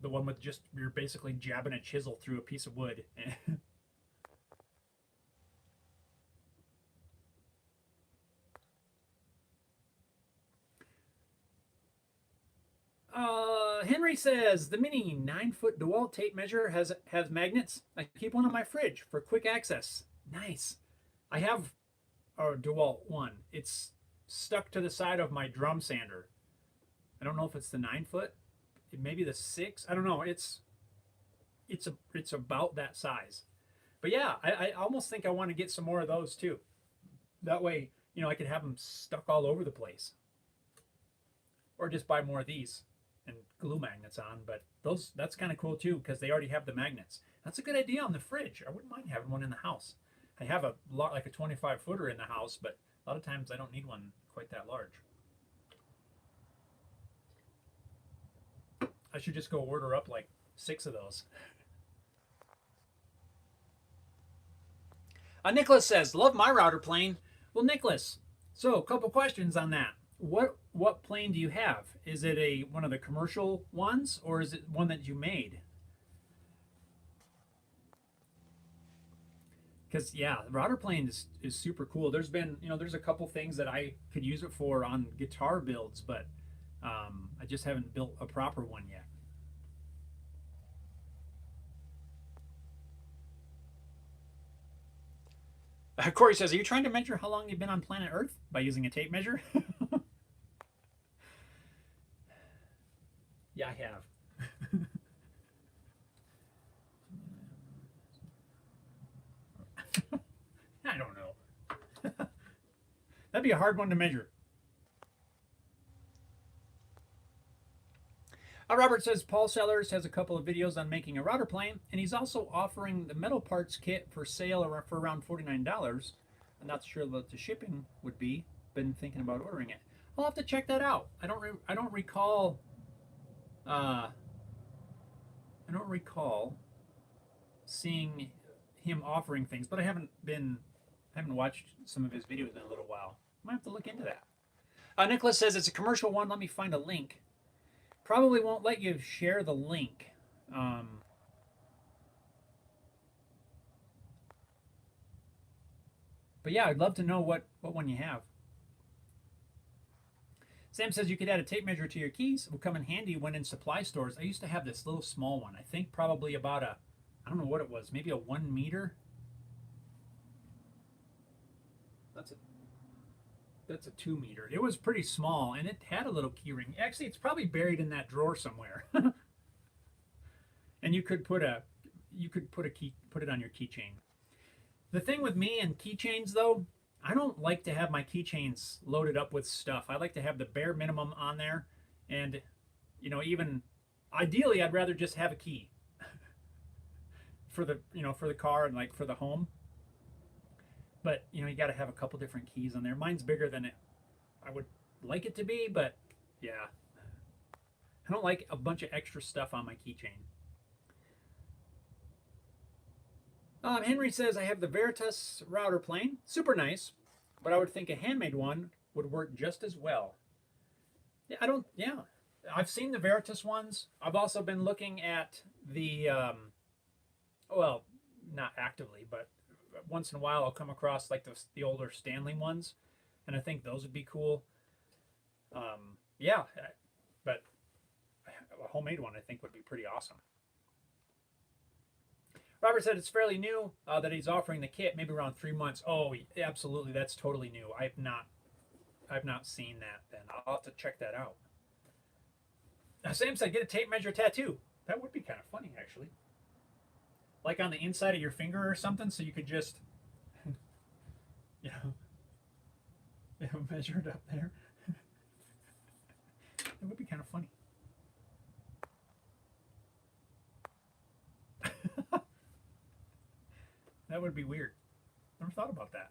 Speaker 1: one with just, you're basically jabbing a chisel through a piece of wood. Henry says the mini 9-foot DeWalt tape measure has magnets. I keep one on my fridge for quick access. Nice. I have a DeWalt one. It's stuck to the side of my drum sander. I don't know if it's the 9-foot. It may be the 6. I don't know. It's about that size. But yeah, I almost think I want to get some more of those too. That way, I could have them stuck all over the place. Or just buy more of these and glue magnets on, but that's kind of cool too because they already have the magnets. That's a good idea on the fridge. I wouldn't mind having one in the house. I have a lot, like a 25-footer in the house, but a lot of times I don't need one quite that large. I should just go order up like 6 of those. Nicholas says, love my router plane. Well, Nicholas, so a couple questions on that. What plane do you have? Is it one of the commercial ones, or is it one that you made? Because yeah, the router plane is super cool. There's been there's a couple things that I could use it for on guitar builds, but I just haven't built a proper one yet. Corey says, are you trying to measure how long you've been on planet Earth by using a tape measure? Yeah, I have. I don't know. That'd be a hard one to measure. Robert says Paul Sellers has a couple of videos on making a router plane, and he's also offering the metal parts kit for sale for around $49. I'm not sure what the shipping would be. Been thinking about ordering it. I'll have to check that out. I don't recall. I don't recall seeing him offering things, but I haven't watched some of his videos in a little while. Might have to look into that. Nicholas says it's a commercial one. Let me find a link. Probably won't let you share the link. But yeah, I'd love to know what one you have. Sam says you could add a tape measure to your keys. It will come in handy when in supply stores. I used to have this little small one. I think probably about I don't know what it was, maybe a 1 meter. That's a 2 meter. It was pretty small, and it had a little key ring. Actually, it's probably buried in that drawer somewhere. And you could put it on your keychain. The thing with me and keychains, though, I don't like to have my keychains loaded up with stuff. I like to have the bare minimum on there, and even ideally, I'd rather just have a key for the for the car and like for the home. But you know, you got to have a couple different keys on there. Mine's bigger than I would like it to be, but yeah, I don't like a bunch of extra stuff on my keychain. Henry says, I have the Veritas router plane. Super nice, but I would think a handmade one would work just as well. Yeah, yeah. I've seen the Veritas ones. I've also been looking at the, well, not actively, but once in a while I'll come across like the older Stanley ones, and I think those would be cool. Yeah, but a homemade one I think would be pretty awesome. Robert said it's fairly new that he's offering the kit, maybe around 3 months. Oh, absolutely, that's totally new. I've not seen that. Then I'll have to check that out. Sam said, get a tape measure tattoo. That would be kind of funny, actually. Like on the inside of your finger or something, so you could just, you know, measure it up there. That would be kind of funny. That would be weird. Never thought about that.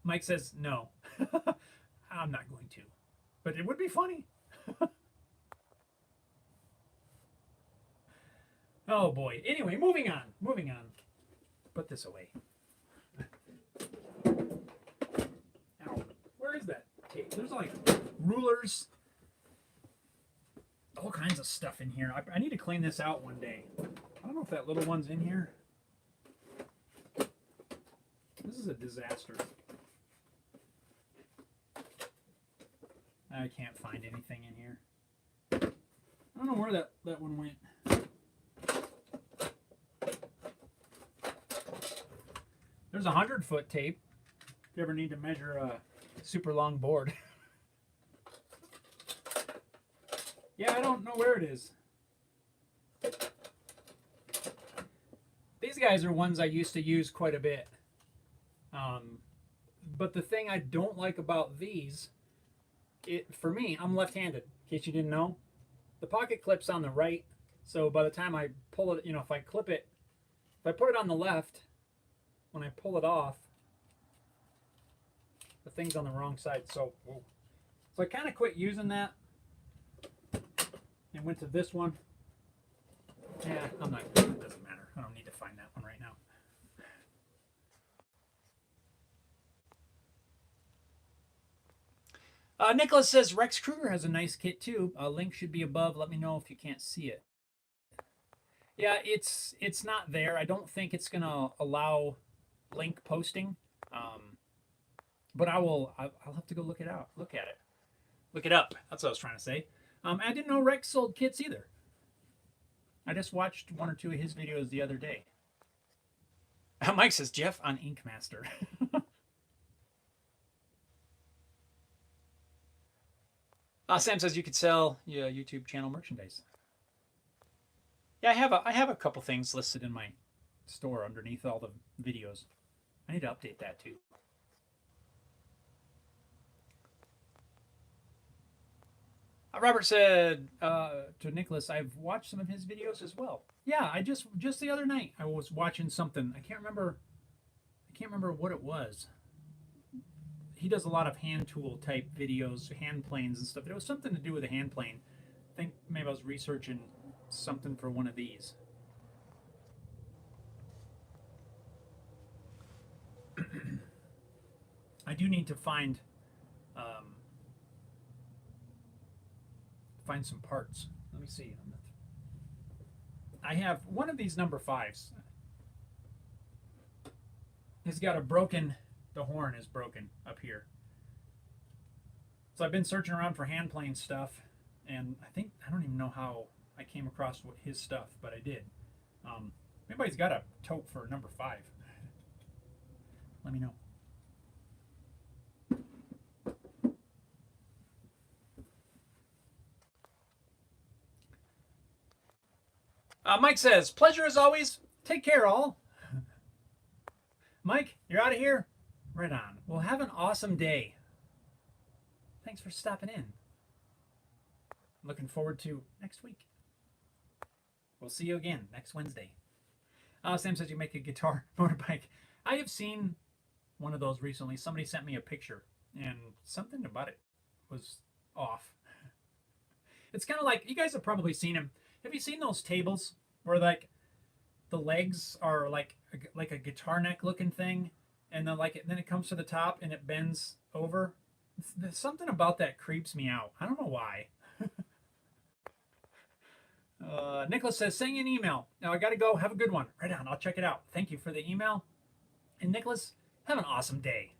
Speaker 1: Mike says no. I'm not going to, but it would be funny. Oh boy. Anyway, moving on. Put this away. Ow. Where is that tape? There's like rulers, all kinds of stuff in here. I need to clean this out one day. I don't know if that little one's in here. This is a disaster. I can't find anything in here. I don't know where that one went. There's 100-foot tape. If you ever need to measure a super long board. Yeah, I don't know where it is. These guys are ones I used to use quite a bit. But the thing I don't like about these, for me, I'm left-handed, in case you didn't know. The pocket clip's on the right, so by the time I pull it, if I clip it, if I put it on the left, when I pull it off, the thing's on the wrong side. So I kind of quit using that and went to this one. Yeah, it doesn't matter. I don't need to find that one right now. Nicholas says Rex Kruger has a nice kit too. Link should be above. Let me know if you can't see it. Yeah, it's not there. I don't think it's gonna allow link posting. But I'll have to go look it out. Look at it. Look it up. That's what I was trying to say. I didn't know Rex sold kits either. I just watched one or two of his videos the other day. Mike says Jeff on Ink Master. Sam says you could sell your YouTube channel merchandise. Yeah, I have a couple things listed in my store underneath all the videos. I need to update that too. Robert said to Nicholas, I've watched some of his videos as well. Yeah, I just the other night I was watching something. I can't remember what it was. He does a lot of hand tool type videos, hand planes and stuff. It was something to do with a hand plane. I think maybe I was researching something for one of these. I do need to find some parts. Let me see. I have one of these number 5s. It's got a broken. The horn is broken up here. So I've been searching around for hand plane stuff, and I don't even know how I came across his stuff, but I did. Anybody's got a tote for number 5? Let me know. Mike says, pleasure as always. Take care, all. Mike, you're out of here? Right on. Well, have an awesome day. Thanks for stopping in. looking forward to next week. We'll see you again next Wednesday. Sam says you make a guitar motorbike. I have seen one of those recently. Somebody sent me a picture, and something about it was off. It's kind of like, you guys have probably seen them. Have you seen those tables where like the legs are like a guitar neck looking thing, and then it comes to the top and it bends over? There's something about that creeps me out. I don't know why. Nicholas says, send you an email. Now I got to go. Have a good one. Right on. I'll check it out. Thank you for the email. And Nicholas, have an awesome day.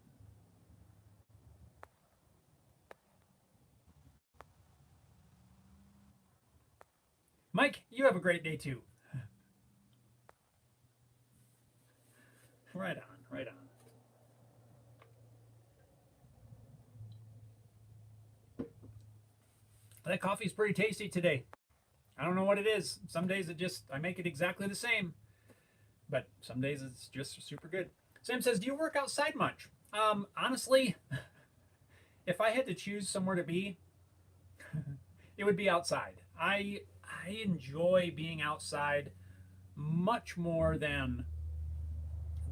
Speaker 1: Mike, you have a great day too. Right on. Right on. That coffee's pretty tasty today. I don't know what it is. Some days I make it exactly the same. But some days it's just super good. Sam says, do you work outside much? Honestly, if I had to choose somewhere to be, it would be outside. I enjoy being outside much more than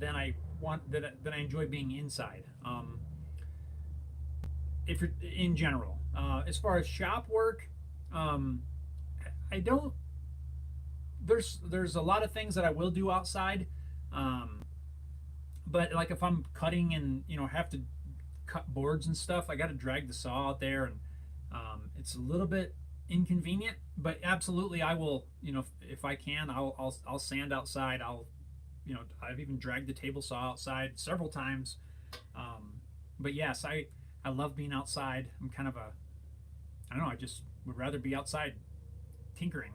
Speaker 1: I enjoy being inside. If you're in general, as far as shop work, I don't. There's a lot of things that I will do outside, but like if I'm cutting and have to cut boards and stuff, I got to drag the saw out there, and it's a little bit inconvenient. But absolutely, I will. If I can, I'll sand outside. I've even dragged the table saw outside several times. But yes, I love being outside. I'm kind of I don't know. I just would rather be outside tinkering.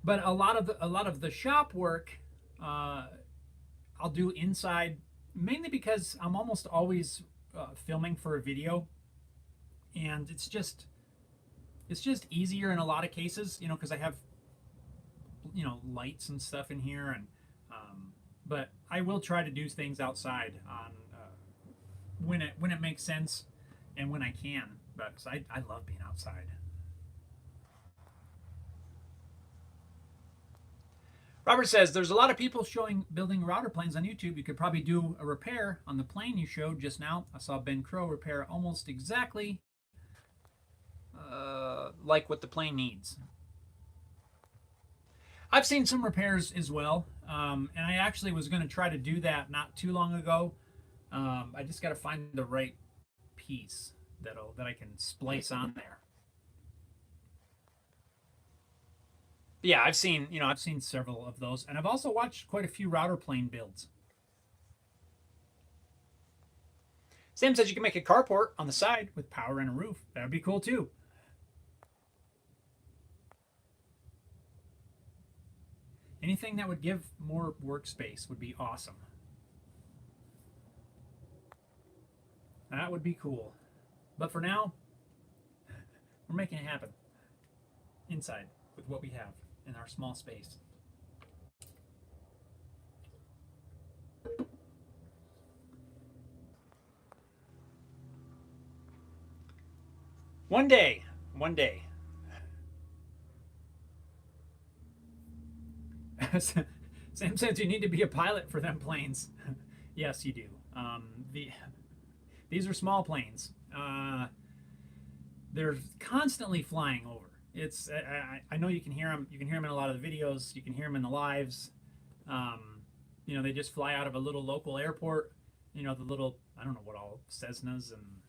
Speaker 1: But a lot of the shop work I'll do inside, mainly because I'm almost always filming for a video, and it's just easier in a lot of cases, because I have lights and stuff in here, and but I will try to do things outside on when it makes sense and when I can. But I love being outside. Robert says, there's a lot of people building router planes on YouTube. You could probably do a repair on the plane you showed just now. I saw Ben Crow repair almost exactly like what the plane needs. I've seen some repairs as well, and I actually was going to try to do that not too long ago. I just got to find the right piece that I can splice on there. Yeah, I've seen several of those, and I've also watched quite a few router plane builds. Sam says you can make a carport on the side with power and a roof. That would be cool too. Anything that would give more workspace would be awesome. That would be cool. But for now, we're making it happen inside with what we have in our small space. One day. Sam says you need to be a pilot for them planes. Yes, you do. These are small planes. They're constantly flying over. It's I know you can hear them. You can hear them in a lot of the videos. You can hear them in the lives. They just fly out of a little local airport. The little, I don't know what all, Cessnas, and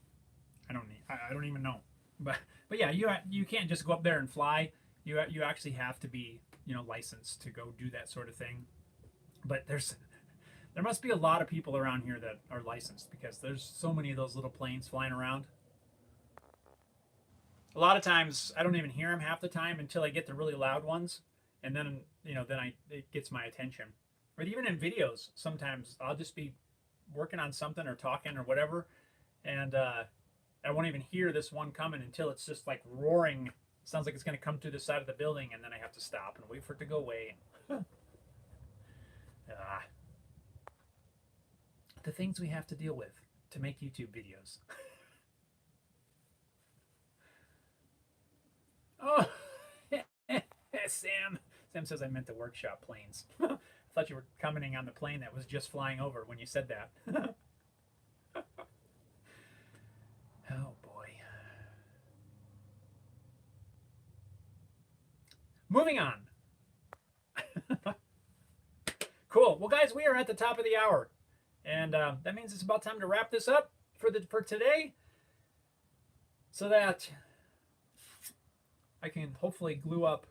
Speaker 1: I don't even know. But yeah, you can't just go up there and fly. You actually have to be licensed to go do that sort of thing. But there must be a lot of people around here that are licensed, because there's so many of those little planes flying around. A lot of times I don't even hear them half the time until I get the really loud ones, and then it gets my attention. But even in videos, sometimes I'll just be working on something or talking or whatever, and I won't even hear this one coming until it's just like roaring. Sounds like it's going to come through the side of the building, and then I have to stop and wait for it to go away. The things we have to deal with to make YouTube videos. Sam says I meant the workshop planes. I thought you were commenting on the plane that was just flying over when you said that. Oh boy. Moving on. Cool. Well, guys, we are at the top of the hour, and that means it's about time to wrap this up for today, so that I can hopefully glue up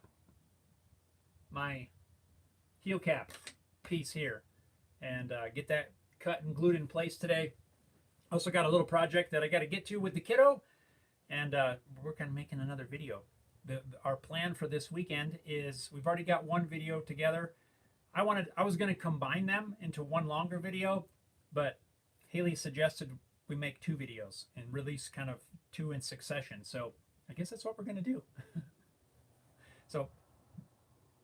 Speaker 1: my heel cap piece here and get that cut and glued in place today. Also got a little project that I got to get to with the kiddo, and we're working on making another video. Our plan for this weekend is we've already got one video together. I was going to combine them into one longer video, but Haley suggested we make 2 videos and release kind of 2 in succession. So I guess that's what we're going to do. So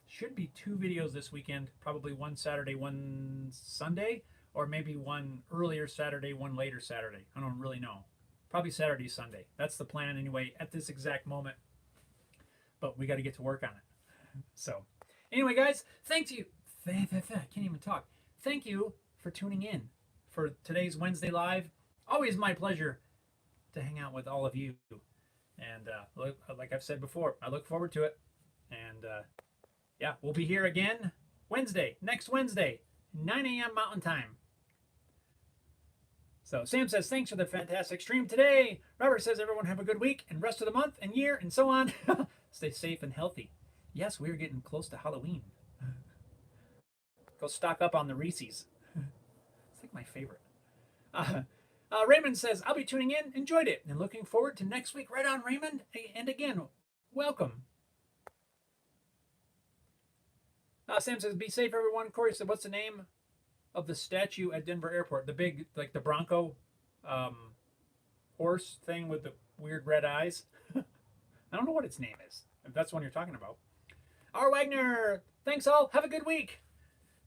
Speaker 1: should be 2 videos this weekend, probably one Saturday, one Sunday, or maybe one earlier Saturday, one later Saturday. I don't really know. Probably Saturday, Sunday. That's the plan anyway at this exact moment. But we got to get to work on it. So anyway, guys, thank you. I can't even talk. Thank you for tuning in for today's Wednesday Live. Always my pleasure to hang out with all of you. And like I've said before, I look forward to it. And yeah, we'll be here again next Wednesday, 9 a.m. Mountain Time. So Sam says, thanks for the fantastic stream today. Robert says, everyone have a good week and rest of the month and year and so on. Stay safe and healthy. Yes, we're getting close to Halloween. Go stock up on the Reese's. It's like my favorite. Raymond says, I'll be tuning in. Enjoyed it. And looking forward to next week. Right on, Raymond. And again, welcome. Sam says, be safe, everyone. Corey said, what's the name of the statue at Denver Airport? The big, like the Bronco horse thing with the weird red eyes. I don't know what its name is, if that's the one you're talking about. R. Wagner, thanks all. Have a good week.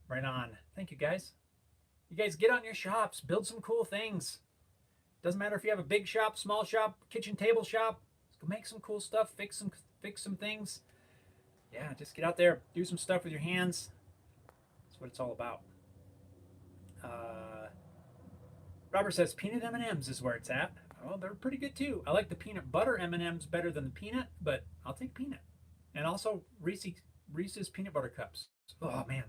Speaker 1: Right on. Thank you, guys. You guys get out in your shops. Build some cool things. Doesn't matter if you have a big shop, small shop, kitchen table shop. Just go make some cool stuff. Fix some things. Yeah, just get out there. Do some stuff with your hands. That's what it's all about. Robert says peanut M&Ms is where it's at. Oh, they're pretty good too. I like the peanut butter M&Ms better than the peanut, but I'll take peanut. And also Reese's peanut butter cups. Oh man.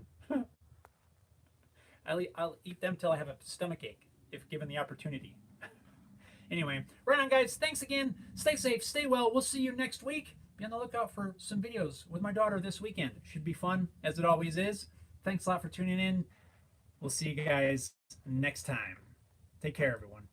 Speaker 1: I'll eat them till I have a stomach ache, if given the opportunity. Anyway, right on, guys. Thanks again. Stay safe. Stay well. We'll see you next week. Be on the lookout for some videos with my daughter this weekend. Should be fun, as it always is. Thanks a lot for tuning in. We'll see you guys next time. Take care, everyone.